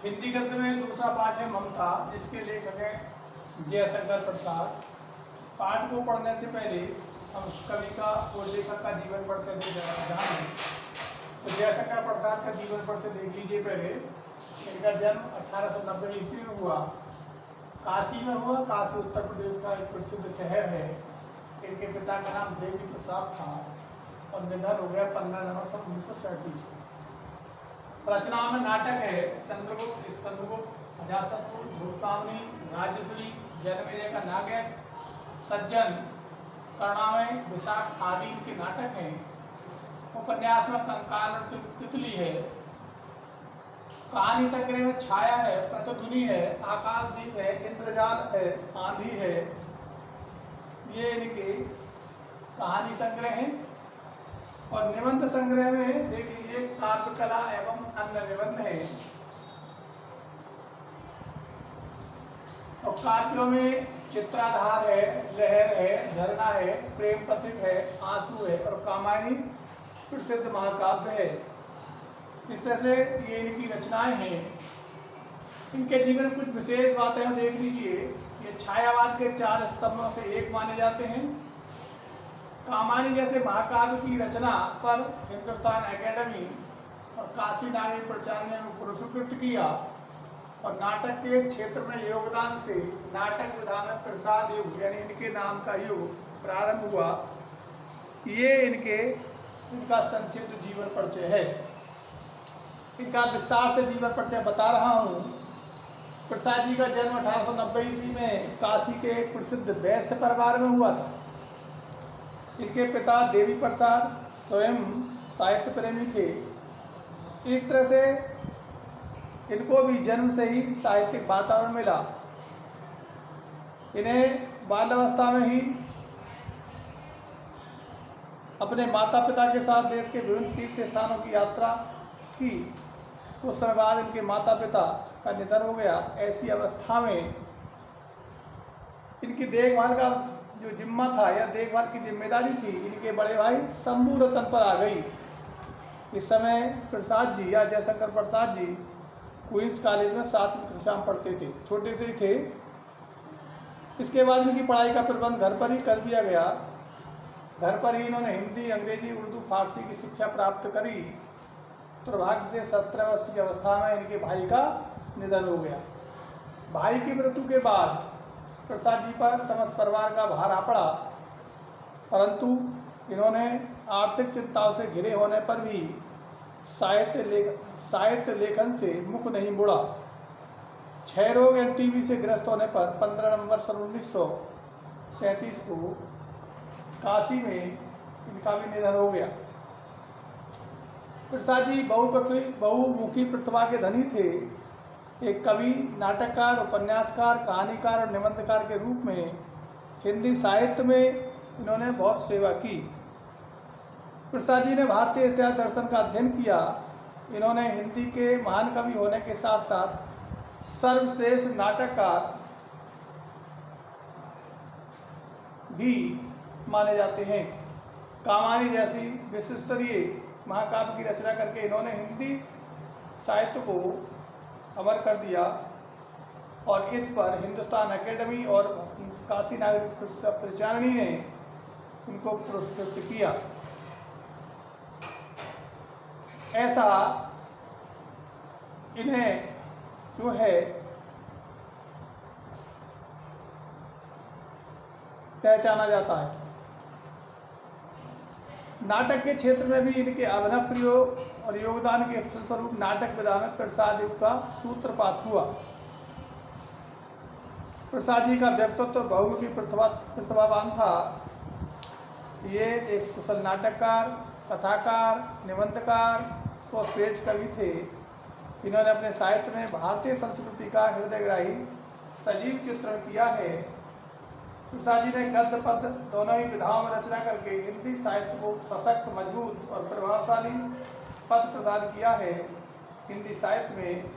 हिंदी गद्य में दूसरा पाठ है ममता, जिसके लेखक हैं जयशंकर प्रसाद। पाठ को पढ़ने से पहले हम कवि का और लेखक का जीवन परिचय जानें। तो जयशंकर प्रसाद का जीवन परिचय देख लीजिए पहले। इनका जन्म 1890 ईस्वी में हुआ, काशी में हुआ। काशी उत्तर प्रदेश का एक प्रसिद्ध शहर है। इनके पिता का नाम देवी प्रसाद था और निधन हो गया 15 नवंबर 1937 को। रचना में नाटक है चंद्रगुप्त, स्कंदगुप्त, अजातशत्रु, भूस्वामिनी, राज्यश्री, जनमेजय का नागयज्ञ, सज्जन, करुणामय, विशाख आदि इनके नाटक हैं। उपन्यास में कंकाल और तितली है। कहानी संग्रह में छाया है, प्रतिध्वनि है, आकाशदीप है, इंद्रजाल है, आंधी है। ये इनके कहानी संग्रह हैं। और निबंध संग्रह में देख लीजिए काव्य कला एवं अन्य निबंध है। और काव्यों में चित्राधार है, लहर है, झरना है, प्रेम पथिक है, आंसू है और कामायनी प्रसिद्ध महाकाव्य है। इस तरह से ये इनकी रचनाएं हैं। इनके जीवन में कुछ विशेष बातें देख लीजिए। ये छायावाद के 4 स्तंभों से एक माने जाते हैं। कामायनी जैसे महाकाव्य की रचना पर हिंदुस्तान एकेडमी और काशी नागरिक प्रचार ने पुरस्कृत किया। और नाटक के क्षेत्र में योगदान से नाटक विधा में प्रसाद युग यानी इनके नाम का युग प्रारंभ हुआ। ये इनका संक्षिप्त जीवन परिचय है। इनका विस्तार से जीवन परिचय बता रहा हूँ। प्रसाद जी का जन्म 1890 ईस्वी में काशी के एक प्रसिद्ध वैश्य परिवार में हुआ था। इनके पिता देवी प्रसाद स्वयं साहित्य प्रेमी थे। इस तरह से इनको भी जन्म से ही साहित्यिक वातावरण मिला। इन्हें बाल्यावस्था में ही अपने माता पिता के साथ देश के विभिन्न तीर्थ स्थानों की यात्रा की। कुछ समय बाद इनके माता पिता का निधन हो गया। ऐसी अवस्था में इनकी देखभाल का जो जिम्मा था या देखभाल की जिम्मेदारी थी इनके बड़े भाई शंभू रतन पर आ गई। इस समय प्रसाद जी या जयशंकर प्रसाद जी क्वींस कॉलेज में 7वीं कक्षा में पढ़ते थे, छोटे से ही थे। इसके बाद इनकी पढ़ाई का प्रबंध घर पर ही कर दिया गया। घर पर ही इन्होंने हिंदी, अंग्रेजी, उर्दू, फारसी की शिक्षा प्राप्त करी। दुर्भाग्य से 17 वर्ष की अवस्था में इनके भाई का निधन हो गया। भाई की मृत्यु के बाद प्रसाद जी पर समस्त परिवार का भार आ पड़ा, परंतु इन्होंने आर्थिक चिंताओं से घिरे होने पर भी साहित्य लेखन से मुख नहीं मुड़ा। क्षय रोग एवं टीबी से ग्रस्त होने पर 15 नवंबर 1937 को काशी में इनका भी निधन हो गया। प्रसाद जी बहुमुखी प्रतिभा के धनी थे। एक कवि, नाटककार, उपन्यासकार, कहानीकार और निबंधकार के रूप में हिंदी साहित्य में इन्होंने बहुत सेवा की। प्रसाद जी ने भारतीय इतिहास दर्शन का अध्ययन किया। इन्होंने हिंदी के महान कवि होने के साथ साथ सर्वश्रेष्ठ नाटककार भी माने जाते हैं। कामायनी जैसी विश्वस्तरीय महाकाव्य की रचना करके इन्होंने हिंदी साहित्य को अमर कर दिया। और इस पर हिंदुस्तान एकेडमी और काशी नागरिक प्रचारणी ने इनको पुरस्कृत किया। ऐसा इन्हें जो है पहचाना जाता है। नाटक के क्षेत्र में भी इनके अभिनव प्रयोग और योगदान के फलस्वरूप नाटक विधा में प्रसाद युग का सूत्रपात हुआ। प्रसाद जी का व्यक्तित्व बहुमुखी प्रतिभावान था। ये एक कुशल नाटककार, कथाकार, निबंधकार, स्वश्रेष्ठ कवि थे। इन्होंने अपने साहित्य में भारतीय संस्कृति का हृदयग्राही सजीव चित्रण किया है। प्रसाद जी ने गद्य पद्य दोनों ही विधाओं में रचना करके हिंदी साहित्य को सशक्त, मजबूत और प्रभावशाली पद प्रदान किया है। हिंदी साहित्य में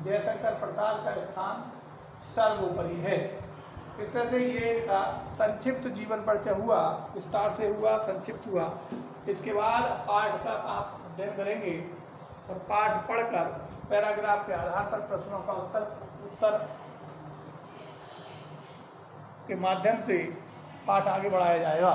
जयशंकर प्रसाद का स्थान सर्वोपरि है। इस तरह से ये इनका संक्षिप्त जीवन परिचय हुआ, विस्तार से हुआ, संक्षिप्त हुआ। इसके बाद पाठ का आप अध्ययन करेंगे और पाठ पढ़कर पैराग्राफ के आधार पर प्रश्नों का उत्तर के माध्यम से पाठ आगे बढ़ाया जाएगा।